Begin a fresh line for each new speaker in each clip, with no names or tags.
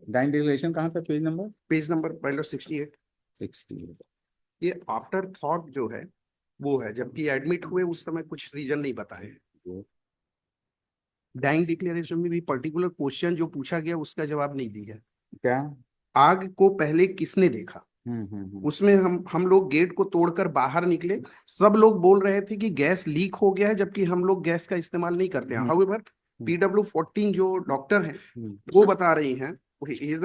Dine declaration कहाँ था,
page number पहले 68।
68।
ये आफ्टर थॉट जो है वो है, जबकि एडमिट हुए उस समय कुछ रीजन नहीं बताए। डाइंग डिक्लेरेशन में भी पर्टिकुलर क्वेश्चन जो पूछा गया उसका जवाब नहीं दिया है।
क्या?
आग को पहले किसने देखा?
हम्म।
उसमें हम लोग गेट को तोड़कर बाहर निकले, सब लोग बोल रहे थे कि गैस लीक हो गया है, जबकि हम लोग गैस का इस्तेमाल नहीं करते हैं। हाउएवर PW14 जो डॉक्टर हैं वो बता रही हैं, इज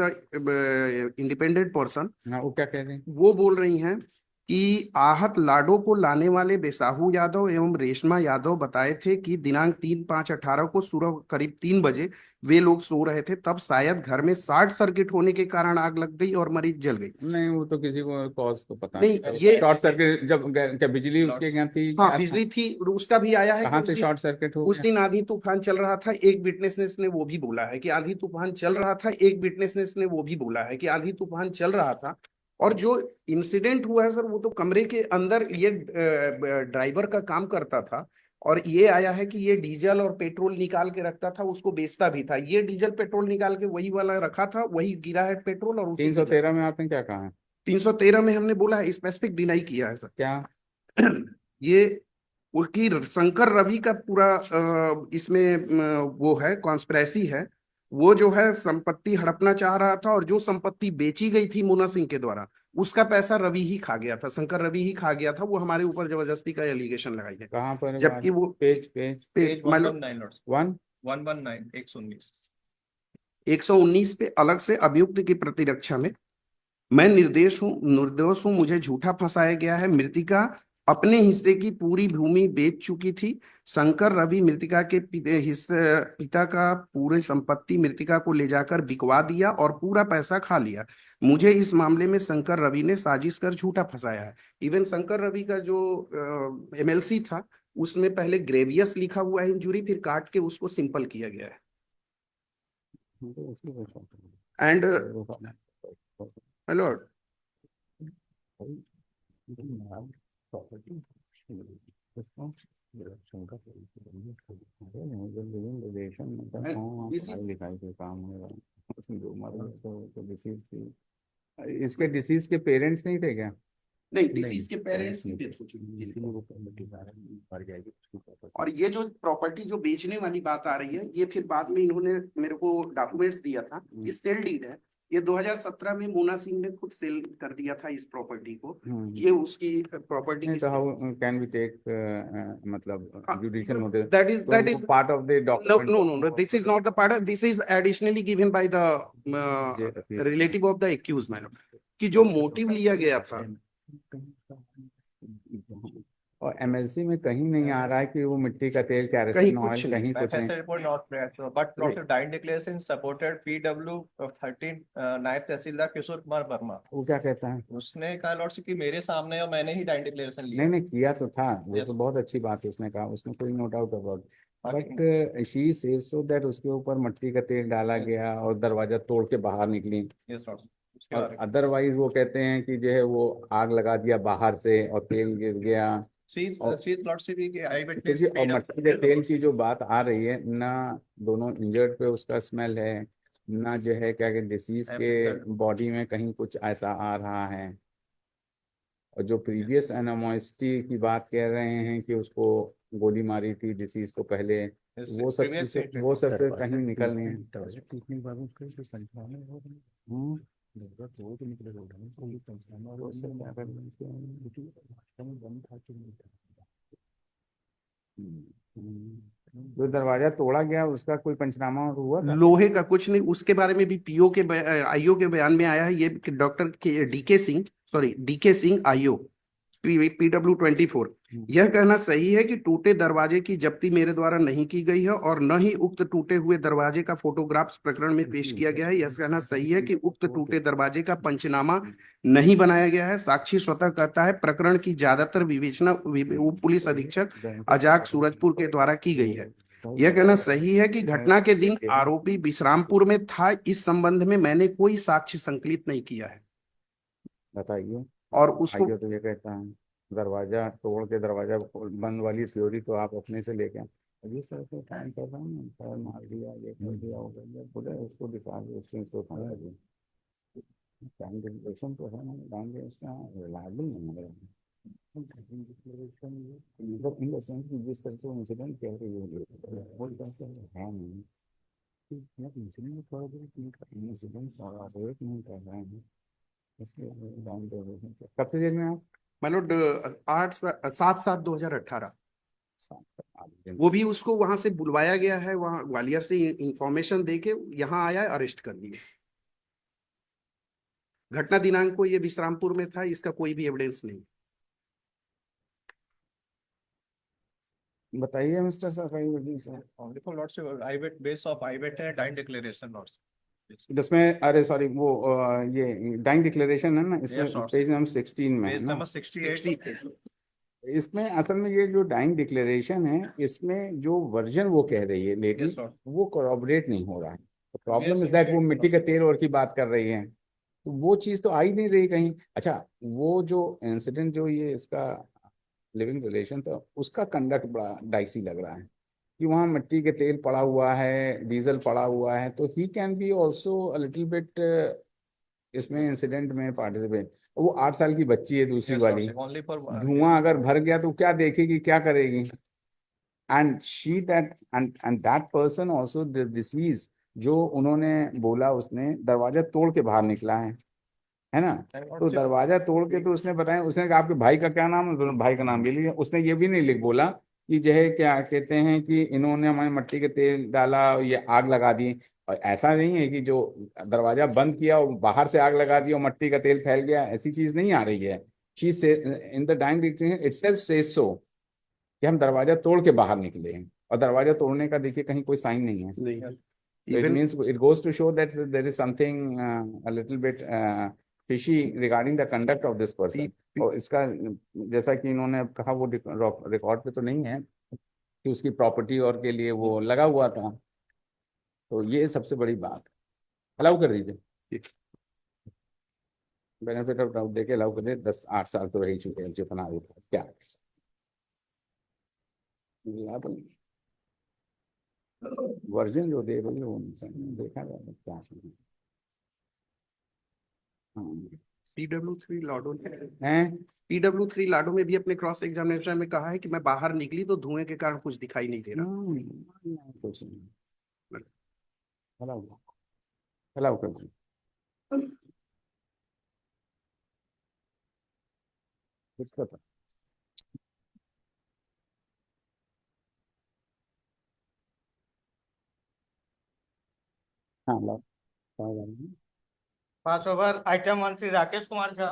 इंडिपेंडेंट पर्सन,
वो क्या कह रहे हैं?
वो बोल रही हैं कि आहत लाडो को लाने वाले बेसाहू यादव एवं रेशमा यादव बताए थे कि दिनांक 3/5/18 को सुबह करीब 3 बजे वे लोग सो रहे थे, तब शायद घर में शॉर्ट सर्किट होने के कारण आग लग गई और मरीज जल गई।
नहीं, वो तो किसी को कॉज तो पता
नहीं,
नहीं।
ये
शॉर्ट सर्किट जब क्या बिजली उसके यहाँ थी?
हाँ, बिजली थी, उसका भी आया है कि
कहाँ से शॉर्ट सर्किट हो
उस
गया?
दिन आंधी तूफान चल रहा था। एक विटनेसेस ने वो भी बोला है कि आंधी तूफान चल रहा था। एक विटनेसेस ने वो भी बोला है कि आंधी तूफान चल रहा था। और जो इंसिडेंट हुआ है सर, वो तो कमरे के अंदर ये ड्राइवर का काम करता था, और ये आया है कि ये डीजल और पेट्रोल निकाल के रखता था, उसको बेचता भी था। ये डीजल पेट्रोल निकाल के वही वाला रखा था, वही गिरा है पेट्रोल और उसी से
313 में आपने क्या कहा है?
313 में हमने बोला है, स्पेसिफिक डिनाई किया है सर।
क्या?
ये उसकी शंकर रवि का पूरा इसमें वो है, कॉन्स्पिरेसी है। वो जो है संपत्ति हड़पना चाह रहा था, और जो संपत्ति बेची गई थी मुन्ना सिंह के द्वारा, उसका पैसा रवि ही खा गया था, शंकर रवि ही खा गया था। वो हमारे ऊपर जबरदस्ती का एलिगेशन लगाई है।
कहाँ पर?
जबकि वो
पेज पेज
पे मान लो
119 119
119 पे अलग से अभियुक्त की प्रतिरक्षा में, मैं निर्दोष हूं, मुझे झूठा फंसाया गया है। मृतिका अपने हिस्से की पूरी भूमि बेच चुकी थी। शंकर रवि मृतिका के पिता का पूरे संपत्ति मृतिका को ले जाकर बिकवा दिया और पूरा पैसा खा लिया। मुझे इस मामले में शंकर रवि ने साजिश कर झूठा फंसाया है। इवन शंकर रवि का जो MLC था, उसमें पहले ग्रेवियस लिखा हुआ है इंजुरी, फिर काट के उसको सिंपल किया गया है। एंड हेलो,
लिखाई के काम होगा जो मरा तो डिसीज थी। इसके डिसीज के पेरेंट्स नहीं थे क्या?
नहीं, डिसीज के पेरेंट्स की डेथ हो चुकी है। और ये जो प्रॉपर्टी जो बेचने वाली बात आ रही है, ये फिर बाद में इन्होंने मेरे को डॉक्यूमेंट्स दिया था। ये सेल डीड है, ये 2017 में मोना सिंह ने खुद सेल कर दिया था इस प्रॉपर्टी को। ये उसकी प्रॉपर्टी की।
तो हाउ कैन वी टेक मतलब judicial notice?
that is
part of the document?
no, this is not the part of, this is additionally given by the relative of the accused man, कि जो motive लिया गया था।
और MLC में कहीं नहीं आ रहा है कि वो मिट्टी का तेल, कैरोसिन ऑयल, कहीं कुछ नहीं।
report not prepared, but lots of dying declaration supported PW13 नायब तहसीलदार किशोर कुमार वर्मा।
वो क्या कहता है?
उसने कहा लॉर्डशिप कि मेरे सामने और मैंने ही डाइंग डिक्लेरेशन लिया।
नहीं किया तो था वो, तो बहुत अच्छी बात है, उसने कहा, उसमें कोई no doubt about. But she says so that उसके ऊपर मिट्टी का तेल डाला गया और दरवाजा तोड़ के बाहर निकली। और अदरवाइज वो कहते हैं कि जो है वो आग लगा दिया बाहर से और तेल गिर गया।
और
मट्टी के तेल की जो बात आ रही है ना, दोनों इंजर्ड पे उसका स्मेल है ना, जो है क्या डिसीज के बॉडी में कहीं कुछ ऐसा आ रहा है। और जो प्रीवियस एनामोसिटी की बात कह रहे हैं कि उसको गोली मारी थी डिसीज को पहले, वो सब से कहीं निकल नहीं है। जो दरवाजा तोड़ा गया उसका कोई पंचनामा हुआ था?
लोहे का कुछ नहीं, उसके बारे में भी PO के IO के बयान में आया है। ये doctor DK Singh IO PW24, यह कहना सही है कि टूटे दरवाजे की जब्ती मेरे द्वारा नहीं की गई है और न ही उक्त टूटे हुए दरवाजे का फोटोग्राफ्स प्रकरण में पेश किया गया है। यह कहना सही है कि उक्त टूटे दरवाजे का पंचनामा नहीं बनाया गया है। साक्षी स्वतः कहता है प्रकरण की ज्यादातर विवेचना पुलिस अधीक्षक अजाक सूरजपुर के द्वारा की गई है। यह कहना सही है कि घटना के दिन आरोपी विश्रामपुर में था। इस संबंध में मैंने कोई साक्ष्य संकलित नहीं किया है।
बताइए।
और उसको
तो ये कहता है दरवाजा तोड़ के दरवाजा बंद वाली थ्योरी तो आप अपने से लेके जिस तरह से काम कर रहा हूँ पैर मार दिया ये कर दिया वो कर दिया बोले उसको दिखा दो उसको खाना दो टाइम डिक्लेरेशन तो है ना टाइम उसका रिलायबल नहीं है मतलब इन द सेंस कि जिस तरह से वो इंसिडेंट कह रही है वो तरह से है नहीं कि मतलब इंसिडेंट थोड़ा देर इंसिडेंट और ऑपरेट नहीं कर रहे हैं इसलिए टाइम डिक्लेरेशन कब से जेल में आप
मतलब 7/7/2018
आठ दिन
वो भी उसको वहां से बुलवाया गया है, वहां ग्वालियर से इंफॉर्मेशन दे के यहाँ आया है, अरेस्ट कर लिया। घटना दिनांक को ये विश्रामपुर में था, इसका कोई भी एविडेंस नहीं।
बताइए मिस्टर सफाई वकील साहब
Only for lots of base of IVET and time declaration lots.
इसमें अरे सॉरी वो ये डाइंग डिक्लेरेशन है ना इसमें
Yes,
पेज नंबर 16 में है
Page
ना
number 68.
इसमें असल में ये जो डाइंग डिक्लेरेशन है इसमें जो वर्जन वो कह रही है लेडी
Yes, Lord.
वो कोऑर्डिनेट नहीं हो रहा है प्रॉब्लम
Yes,
इज दैट वो
Lord.
मिट्टी का तेल और की बात कर रही है तो वो चीज तो आ ही नहीं रही कहीं अच्छा वो जो इंसिडेंट जो ये इसका लिविंग रिलेशन था उसका कंडक्ट बड़ा डाइसी लग रहा है कि वहाँ मिट्टी के तेल पड़ा हुआ है डीजल पड़ा हुआ है तो he can be also a little bit इसमें इंसिडेंट में पार्टिसिपेट वो 8 साल की बच्ची है दूसरी
Yes,
वाली
Lord. Only for
धुआं अगर भर गया तो क्या देखेगी क्या करेगी and she that and that person also disease जो उन्होंने बोला उसने दरवाजा तोड़ के बाहर निकला है ना तो दरवाजा तोड़ के तो उसने बताया उसने कहा आपके भाई का क्या नाम है दोनों भाई का नाम ले लिया उसने ये भी नहीं लिख बोला कि जो है क्या कहते हैं कि इन्होंने हमारे मिट्टी के तेल डाला ये आग लगा दी और ऐसा नहीं है कि जो दरवाजा बंद किया और बाहर से आग लगा दी और मिट्टी का तेल फैल गया ऐसी चीज नहीं आ रही है she say in the dying declaration itself says so कि हम दरवाजा तोड़ के बाहर निकले हैं और दरवाजा तोड़ने का देखिए कहीं कोई साइन नहीं है
नहीं
So it
even
means it goes to show that there is something a little bit fishy regarding the conduct of this person. और इसका जैसा कि इन्होंने कहा वो रिकॉर्ड पे तो नहीं है कि उसकी प्रॉपर्टी और के लिए वो लगा हुआ था तो ये सबसे बड़ी बात अलाउ कर दीजिए बेनिफिट ऑफ डाउट देके अलाउ कर दे 10-8 साल तो रह चुके हैं जितना भी क्या वर्जन जो दे रही है वो देखा जाएगा क्या
PW3 लाडो
हैं
PW3 लाडो में भी अपने क्रॉस एग्जामिनेशन में कहा है कि मैं बाहर निकली तो धुएं के कारण कुछ दिखाई नहीं दे रहा।
कुछ नहीं अलाउ कर दो दिक्कत है हाँ allow
5 over item 1 Shri Rakesh Kumar Jha.